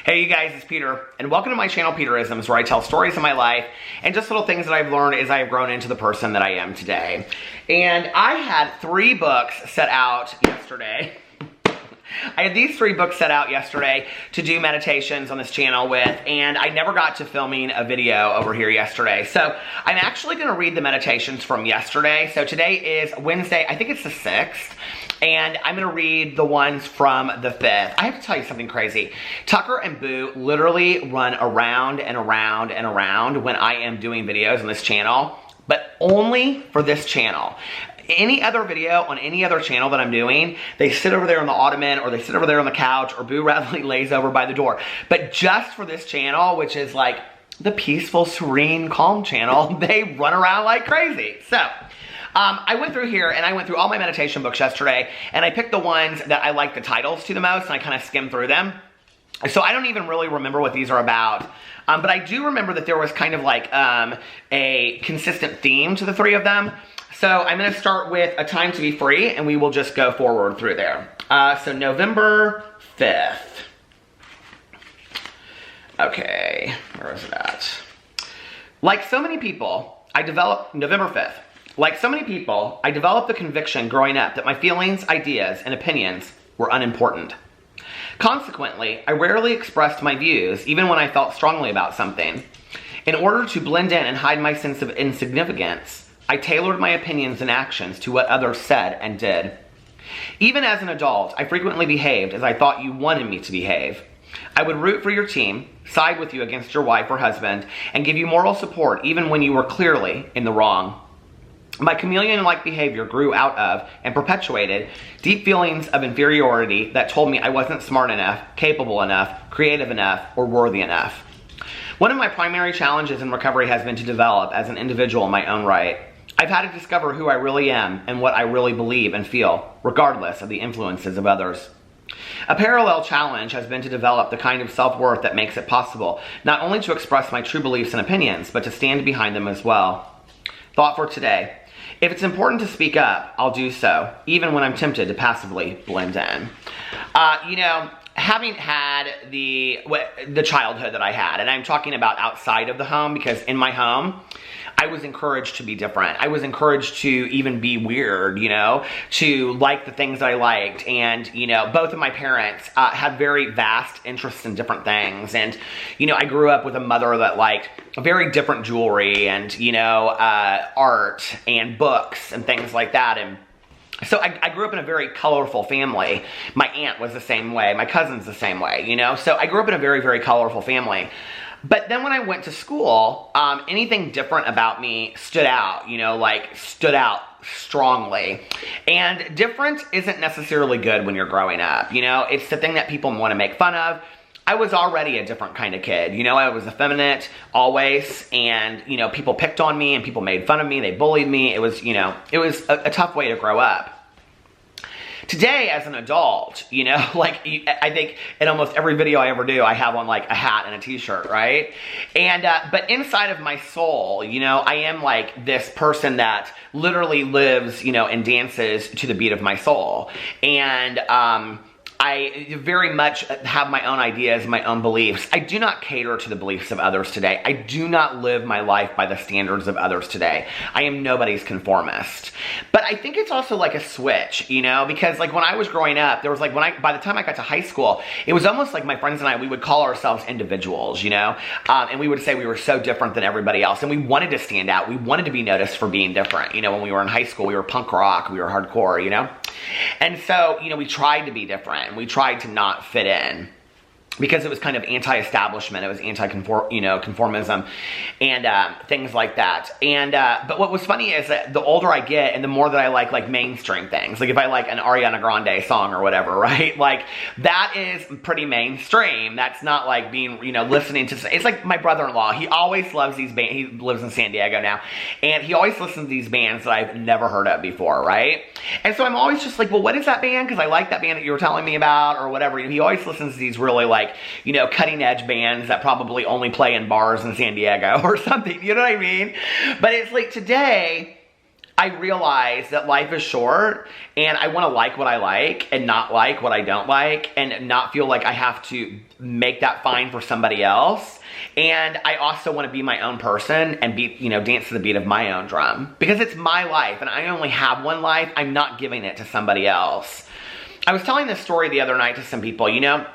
Hey you guys, it's Peter, and welcome to my channel, Peterisms, where I tell stories of my life and just little things that I've learned as I have grown into the person that I am today. And I had 3 books set out yesterday. I had these 3 books set out yesterday to do meditations on this channel with, and I never got to filming a video over here yesterday. So I'm actually going to read the meditations from yesterday. So today is Wednesday, I think it's the 6th. And I'm going to read the ones from the 5th. I have to tell you something crazy. Tucker and Boo literally run around and around and around when I am doing videos on this channel, but only for this channel. Any other video on any other channel that I'm doing, they sit over there on the ottoman or they sit over there on the couch or Boo Radley lays over by the door. But just for this channel, which is like the peaceful, serene, calm channel, they run around like crazy. So I went through here and I went through all my meditation books yesterday and I picked the ones that I like the titles to the most and I kind of skimmed through them. So I don't even really remember what these are about. But I do remember that there was kind of like a consistent theme to the 3 of them. So I'm going to start with A Time to Be Free and we will just go forward through there. So November 5th. Okay, where is it at? Like so many people, I developed, November 5th. Like so many people, I developed the conviction growing up that my feelings, ideas, and opinions were unimportant. Consequently, I rarely expressed my views, even when I felt strongly about something. In order to blend in and hide my sense of insignificance, I tailored my opinions and actions to what others said and did. Even as an adult, I frequently behaved as I thought you wanted me to behave. I would root for your team, side with you against your wife or husband, and give you moral support even when you were clearly in the wrong. My chameleon-like behavior grew out of and perpetuated deep feelings of inferiority that told me I wasn't smart enough, capable enough, creative enough, or worthy enough. One of my primary challenges in recovery has been to develop as an individual in my own right. I've had to discover who I really am and what I really believe and feel, regardless of the influences of others. A parallel challenge has been to develop the kind of self-worth that makes it possible, not only to express my true beliefs and opinions, but to stand behind them as well. Thought for today. If it's important to speak up, I'll do so, even when I'm tempted to passively blend in. You know, having had the childhood that I had, and I'm talking about outside of the home, because in my home, I was encouraged to be different. I was encouraged to even be weird, you know, to like the things that I liked. And, you know, both of my parents had very vast interests in different things. And, you know, I grew up with a mother that liked very different jewelry and, you know, art and books and things like that. And so I grew up in a very colorful family. My aunt was the same way. My cousin's the same way, you know. So I grew up in a very, very colorful family. But then when I went to school, anything different about me stood out, you know, like stood out strongly. And different isn't necessarily good when you're growing up, you know. It's the thing that people want to make fun of. I was already a different kind of kid, you know. I was effeminate always, and, you know, people picked on me and people made fun of me. They bullied me. It was, you know, it was a tough way to grow up. Today, as an adult, you know, like, I think in almost every video I ever do, I have on, like, a hat and a t-shirt, right? And, but inside of my soul, you know, I am, like, this person that literally lives, you know, and dances to the beat of my soul. And, I very much have my own ideas, my own beliefs. I do not cater to the beliefs of others today. I do not live my life by the standards of others today. I am nobody's conformist. But I think it's also like a switch, you know, because like when I was growing up, there was like by the time I got to high school, it was almost like my friends and I, we would call ourselves individuals, you know, and we would say we were so different than everybody else. And we wanted to stand out. We wanted to be noticed for being different. You know, when we were in high school, we were punk rock, we were hardcore, you know. And so, you know, we tried to be different and we tried to not fit in because it was kind of anti-establishment. It was conformism and things like that. And but what was funny is that the older I get and the more that I like mainstream things, like if I like an Ariana Grande song or whatever, right? Like that is pretty mainstream. That's not like being, you know, listening to, it's like my brother-in-law. He always loves these bands. He lives in San Diego now. And he always listens to these bands that I've never heard of before, right? And so I'm always just like, well, what is that band? Because I like that band that you were telling me about or whatever. He always listens to these really like, you know, cutting edge bands that probably only play in bars in San Diego or something, you know what I mean? But it's like today, I realize that life is short and I want to like what I like and not like what I don't like and not feel like I have to make that fine for somebody else. And I also want to be my own person and be, you know, dance to the beat of my own drum because it's my life and I only have one life. I'm not giving it to somebody else. I was telling this story the other night to some people, you know.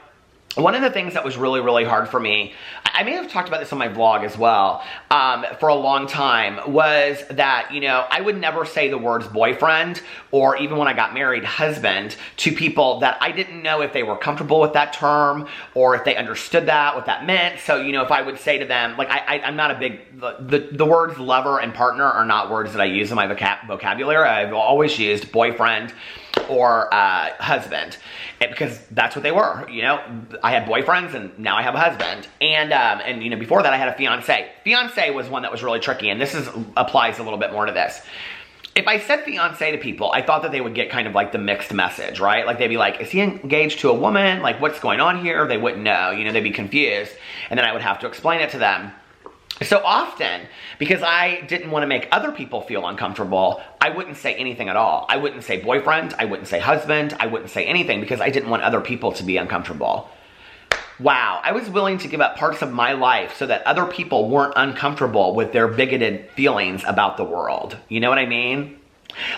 One of the things that was really, really hard for me, I may have talked about this on my vlog as well, for a long time, was that, you know, I would never say the words boyfriend or even when I got married, husband, to people that I didn't know if they were comfortable with that term or if they understood that, what that meant. So, you know, if I would say to them, like, I'm not a big, the words lover and partner are not words that I use in my vocabulary. I've always used boyfriend or husband, because that's what they were. You know, I had boyfriends and now I have a husband, and you know, before that I had a fiance. Fiance was one that was really tricky, and this applies a little bit more to this. If I said fiance to people, I thought that they would get kind of like the mixed message, right? Like they'd be like, is he engaged to a woman? Like, what's going on here? They wouldn't know, you know, they'd be confused, and then I would have to explain it to them. So often, because I didn't want to make other people feel uncomfortable, I wouldn't say anything at all. I wouldn't say boyfriend, I wouldn't say husband, I wouldn't say anything because I didn't want other people to be uncomfortable. Wow, I was willing to give up parts of my life so that other people weren't uncomfortable with their bigoted feelings about the world. You know what I mean?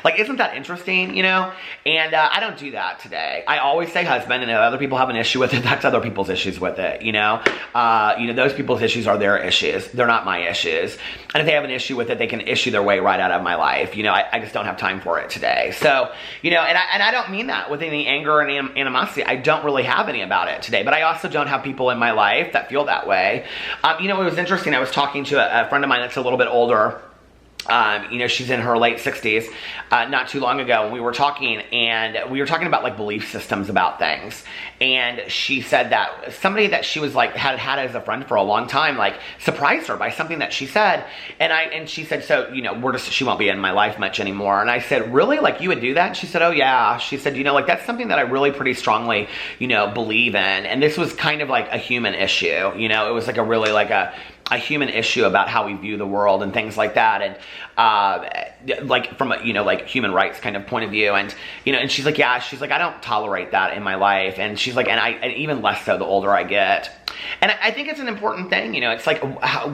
Like, isn't that interesting, you know? And I don't do that today. I always say husband, and if other people have an issue with it, that's other people's issues with it, you know? Those people's issues are their issues. They're not my issues. And if they have an issue with it, they can issue their way right out of my life. You know, I just don't have time for it today. So, you know, and I don't mean that with any anger and animosity. I don't really have any about it today. But I also don't have people in my life that feel that way. You know, it was interesting. I was talking to a friend of mine that's a little bit older. You know, she's in her late 60s, not too long ago, and we were talking about like belief systems about things, and she said that somebody that she was like, had as a friend for a long time, like surprised her by something that she said, and she said, so, you know, she won't be in my life much anymore, and I said, really, like you would do that? And she said, oh yeah. She said, you know, like that's something that I really pretty strongly, you know, believe in, and this was kind of like a human issue, you know, it was like a really like a human issue about how we view the world and things like that, and like from a, you know, like human rights kind of point of view, and you know, and she's like, yeah, she's like, I don't tolerate that in my life, and she's like, and even less so the older I get. And I think it's an important thing, you know, it's like,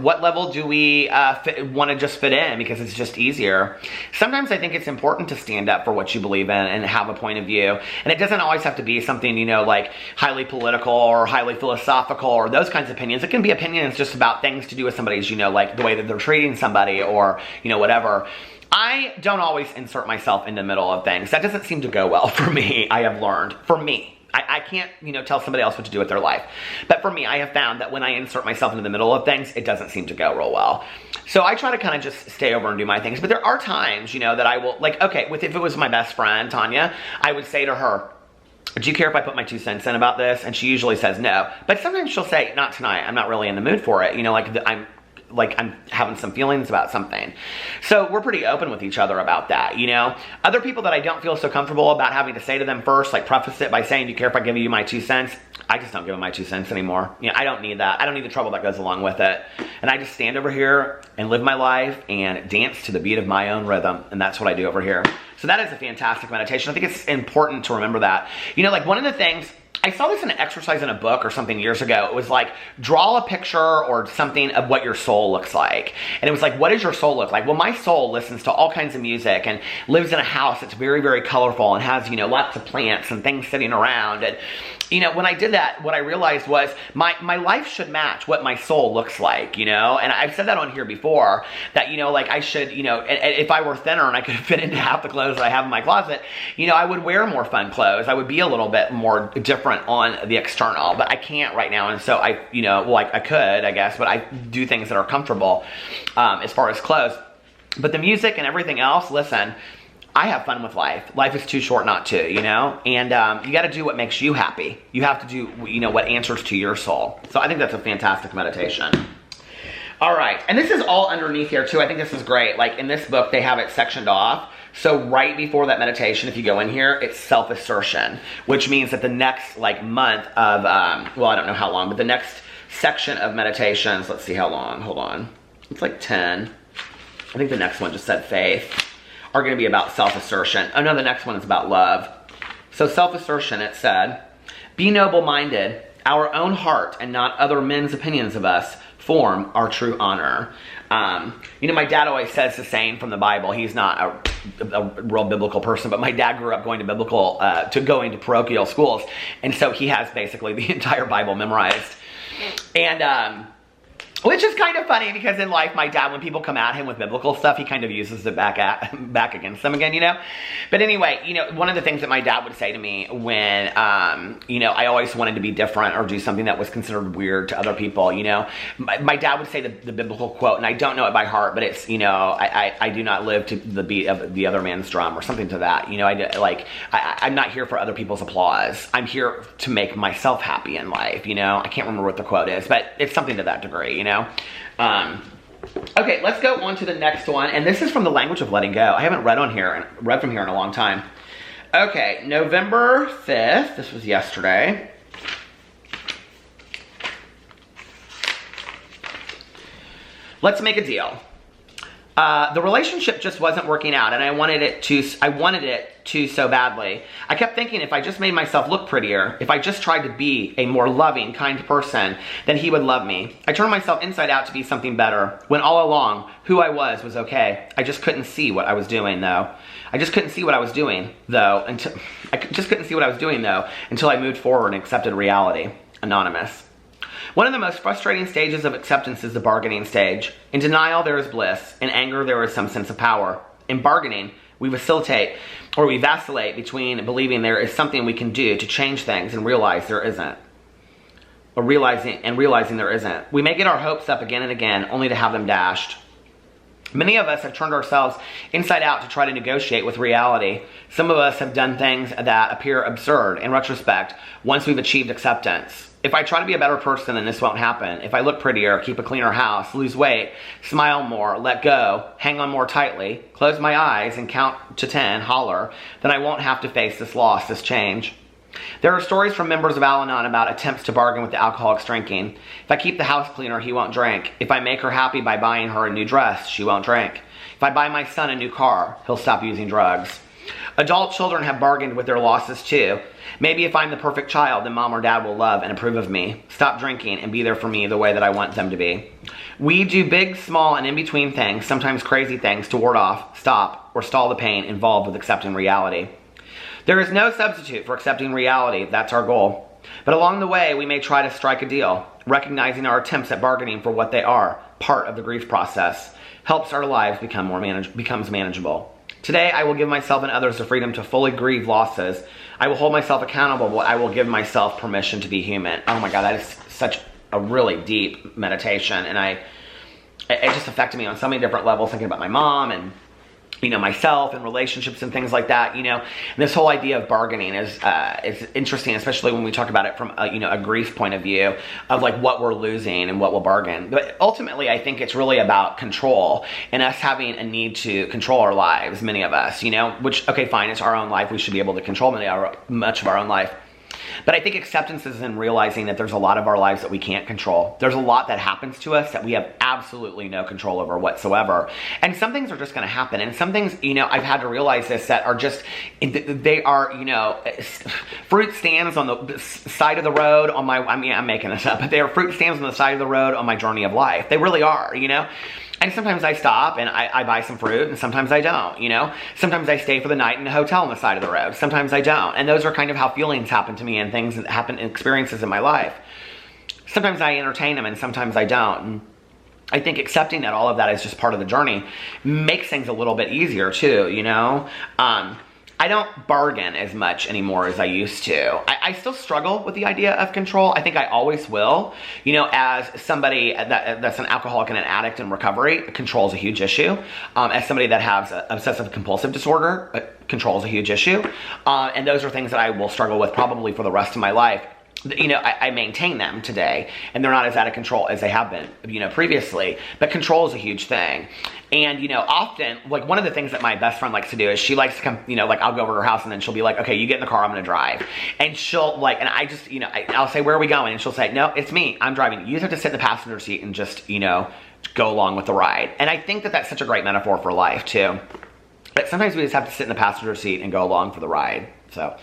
what level do we want to just fit in because it's just easier? Sometimes I think it's important to stand up for what you believe in and have a point of view. And it doesn't always have to be something, you know, like highly political or highly philosophical or those kinds of opinions. It can be opinions just about things to do with somebody's, you know, like the way that they're treating somebody or, you know, whatever. I don't always insert myself in the middle of things. That doesn't seem to go well for me, I have learned. For me. I can't, you know, tell somebody else what to do with their life. But for me, I have found that when I insert myself into the middle of things, it doesn't seem to go real well. So I try to kind of just stay over and do my things. But there are times, you know, that I will, like, okay, if it was my best friend, Tanya, I would say to her, do you care if I put my 2 cents in about this? And she usually says no. But sometimes she'll say, not tonight, I'm not really in the mood for it. You know, I'm having some feelings about something. So we're pretty open with each other about that, you know? Other people that I don't feel so comfortable about having to say to them first, like preface it by saying, do you care if I give you my 2 cents? I just don't give them my 2 cents anymore. You know, I don't need that. I don't need the trouble that goes along with it. And I just stand over here and live my life and dance to the beat of my own rhythm. And that's what I do over here. So that is a fantastic meditation. I think it's important to remember that. You know, like one of the things, I saw this in an exercise in a book or something years ago. It was like, draw a picture or something of what your soul looks like. And it was like, what does your soul look like? Well, my soul listens to all kinds of music and lives in a house that's very, very colorful and has, you know, lots of plants and things sitting around. And, you know, when I did that, what I realized was my life should match what my soul looks like, you know? And I've said that on here before, that, you know, like I should, you know, if I were thinner and I could fit into half the clothes that I have in my closet, you know, I would wear more fun clothes. I would be a little bit more different on the external, but I can't right now. And so I, you know, well, I could, I guess, but I do things that are comfortable as far as clothes. But the music and everything else, listen, I have fun with life. Life is too short not to, you know? And you got to do what makes you happy. You have to do, you know, what answers to your soul. So I think that's a fantastic meditation. All right. And this is all underneath here too. I think this is great. Like in this book, they have it sectioned off. So right before that meditation, if you go in here, it's self-assertion, which means that the next like month of, well, I don't know how long, but the next section of meditations, let's see how long, hold on. It's like 10. I think the next one just said faith. are going to be about self-assertion. Oh no, the next one is about love. So self-assertion, it said, be noble-minded. Our own heart and not other men's opinions of us form our true honor. You know, my dad always says the saying from the Bible. He's not a real biblical person, but my dad grew up going to parochial schools. And so he has basically the entire Bible memorized. And, which is kind of funny because in life, my dad, when people come at him with biblical stuff, he kind of uses it back against them again, you know? But anyway, you know, one of the things that my dad would say to me when, you know, I always wanted to be different or do something that was considered weird to other people, you know? My dad would say the biblical quote, and I don't know it by heart, but it's, you know, I do not live to the beat of the other man's drum or something to that. You know, I'm not here for other people's applause. I'm here to make myself happy in life, you know? I can't remember what the quote is, but it's something to that degree, you know? Okay, let's go on to the next one, and this is from the language of letting go. I haven't read from here in a long time. Okay, November 5th, this was yesterday. Let's make a deal. The relationship just wasn't working out, and I wanted it to so badly. I kept thinking if I just made myself look prettier, if I just tried to be a more loving, kind person, then he would love me. I turned myself inside out to be something better, when all along, who I was okay. I just couldn't see what I was doing, though. Until I moved forward and accepted reality. Anonymous. One of the most frustrating stages of acceptance is the bargaining stage. In denial, there is bliss. In anger, there is some sense of power. In bargaining, we vacillate between believing there is something we can do to change things and realize there isn't. Or realizing there isn't. We may get our hopes up again and again, only to have them dashed. Many of us have turned ourselves inside out to try to negotiate with reality. Some of us have done things that appear absurd in retrospect once we've achieved acceptance. If I try to be a better person, then this won't happen. If I look prettier, keep a cleaner house, lose weight, smile more, let go, hang on more tightly, close my eyes and count to 10, holler, then I won't have to face this loss, this change. There are stories from members of Al-Anon about attempts to bargain with the alcoholics drinking. If I keep the house cleaner, he won't drink. If I make her happy by buying her a new dress, she won't drink. If I buy my son a new car, he'll stop using drugs. Adult children have bargained with their losses too. Maybe if I'm the perfect child, then mom or dad will love and approve of me, stop drinking, and be there for me the way that I want them to be. We do big, small, and in-between things, sometimes crazy things, to ward off, stop, or stall the pain involved with accepting reality. There is no substitute for accepting reality if that's our goal. But along the way, we may try to strike a deal, recognizing our attempts at bargaining for what they are, part of the grief process, helps our lives becomes manageable. Today, I will give myself and others the freedom to fully grieve losses. I will hold myself accountable, but I will give myself permission to be human. Oh my God, that is such a really deep meditation. And it just affected me on so many different levels, thinking about my mom and, you know, myself and relationships and things like that, you know. And this whole idea of bargaining is interesting, especially when we talk about it from a grief point of view of like what we're losing and what we'll bargain. But ultimately, I think it's really about control and us having a need to control our lives, many of us, you know, which, okay, fine, it's our own life. We should be able to control much of our own life. But I think acceptance is in realizing that there's a lot of our lives that we can't control. There's a lot that happens to us that we have absolutely no control over whatsoever. And some things are just going to happen. And some things, you know, I've had to realize this, that are just, they are, you know, fruit stands on the side of the road on my, I mean, I'm making this up, but they are fruit stands on the side of the road on my journey of life. They really are, you know. And sometimes I stop and I buy some fruit, and sometimes I don't, you know? Sometimes I stay for the night in a hotel on the side of the road. Sometimes I don't. And those are kind of how feelings happen to me and things that happen in experiences in my life. Sometimes I entertain them and sometimes I don't. And I think accepting that all of that is just part of the journey makes things a little bit easier too, you know? I don't bargain as much anymore as I used to. I still struggle with the idea of control. I think I always will. You know, as somebody that's an alcoholic and an addict in recovery, control is a huge issue. As somebody that has obsessive compulsive disorder, control is a huge issue. And those are things that I will struggle with probably for the rest of my life. You know, I maintain them today, and they're not as out of control as they have been, you know, previously. But control is a huge thing. And, you know, often, like, one of the things that my best friend likes to do is she likes to come, you know, like, I'll go over to her house, and then she'll be like, okay, you get in the car, I'm going to drive. And she'll, like, and I just, you know, I'll say, where are we going? And she'll say, no, it's me. I'm driving. You just have to sit in the passenger seat and just, you know, go along with the ride. And I think that that's such a great metaphor for life, too. But sometimes we just have to sit in the passenger seat and go along for the ride. So,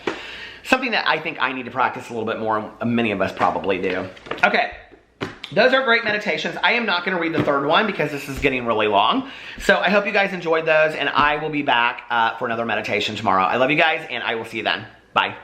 something that I think I need to practice a little bit more, and many of us probably do. Okay. Those are great meditations. I am not going to read the third one because this is getting really long. So I hope you guys enjoyed those, and I will be back for another meditation tomorrow. I love you guys, and I will see you then. Bye.